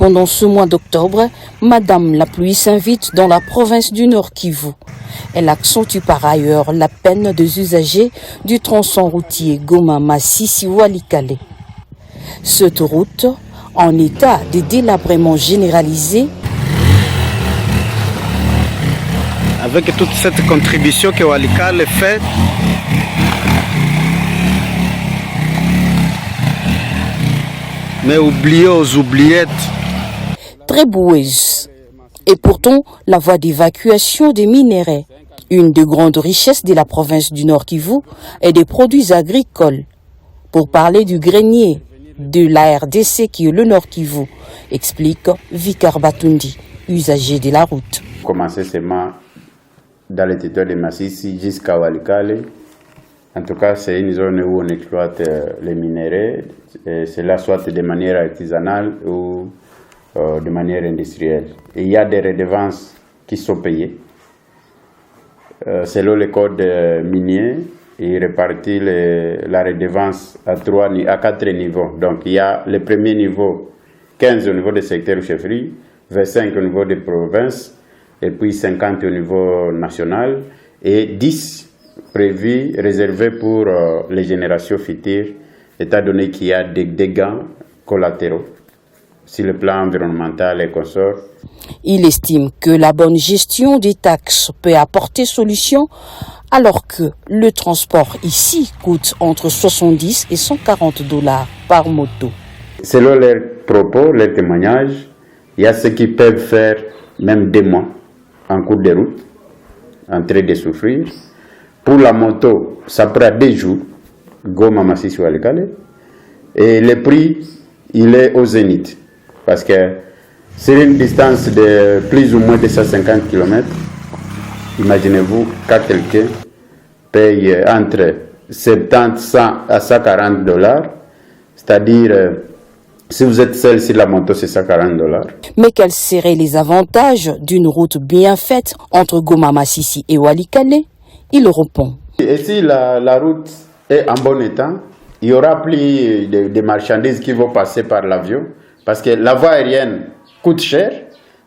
Pendant ce mois d'octobre, Madame la Pluie s'invite dans la province du Nord Kivu. Elle accentue par ailleurs la peine des usagers du tronçon routier Goma-Masisi-Walikale. Cette route, en état de délabrement généralisé, avec toute cette contribution que Walikale fait, mais oubliez aux oubliettes. très boueuse. Et pourtant, la voie d'évacuation des minerais, une des grandes richesses de la province du Nord Kivu, et des produits agricoles. Pour parler du grenier de la RDC qui est le Nord Kivu, explique Vikar Batundi, usager de la route. Commencer seulement dans le territoire de Masisi jusqu'à Walikale. En tout cas, c'est une zone où on exploite les minéraux, cela soit de manière artisanale ou de manière industrielle. Et il y a des redevances qui sont payées. Selon le code minier, il répartit la redevance à 4 niveaux. Donc il y a le premier niveau, 15 au niveau des secteurs chefferies, 25 au niveau des provinces, et puis 50 au niveau national, et 10 prévus, réservés pour les générations futures, étant donné qu'il y a des dégâts collatéraux sur le plan environnemental et consort. Il estime que la bonne gestion des taxes peut apporter solution alors que le transport ici coûte entre 70 et 140 $ par moto. Selon leurs propos, leurs témoignages, il y a ceux qui peuvent faire même 2 mois en cours de route, en train de souffrir. Pour la moto, ça prend 2 jours, Goma Masisi Walikale, et le prix, il est au zénith. Parce que c'est une distance de plus ou moins 250 km. Imaginez-vous quand quelqu'un paye entre 70 100 à 140 $, c'est-à-dire si vous êtes seul sur la moto, c'est 140 $. Mais quels seraient les avantages d'une route bien faite entre Goma Masisi et Walikale? Il répond. Et si la route est en bon état, il n'y aura plus de marchandises qui vont passer par l'avion. Parce que la voie aérienne coûte cher,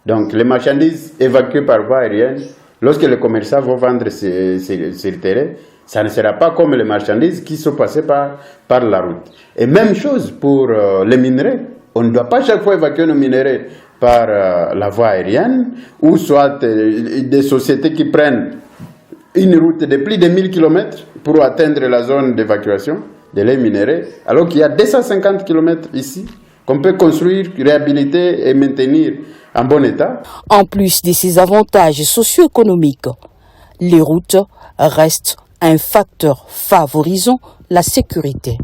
donc les marchandises évacuées par voie aérienne, lorsque les commerçants vont vendre sur le terrain, ça ne sera pas comme les marchandises qui sont passées par la route. Et même chose pour les minerais. On ne doit pas chaque fois évacuer nos minerais par la voie aérienne, ou soit des sociétés qui prennent une route de plus de 1000 km pour atteindre la zone d'évacuation de les minerais, alors qu'il y a 250 km ici, qu'on peut construire, réhabiliter et maintenir en bon état. En plus de ces avantages socio-économiques, les routes restent un facteur favorisant la sécurité.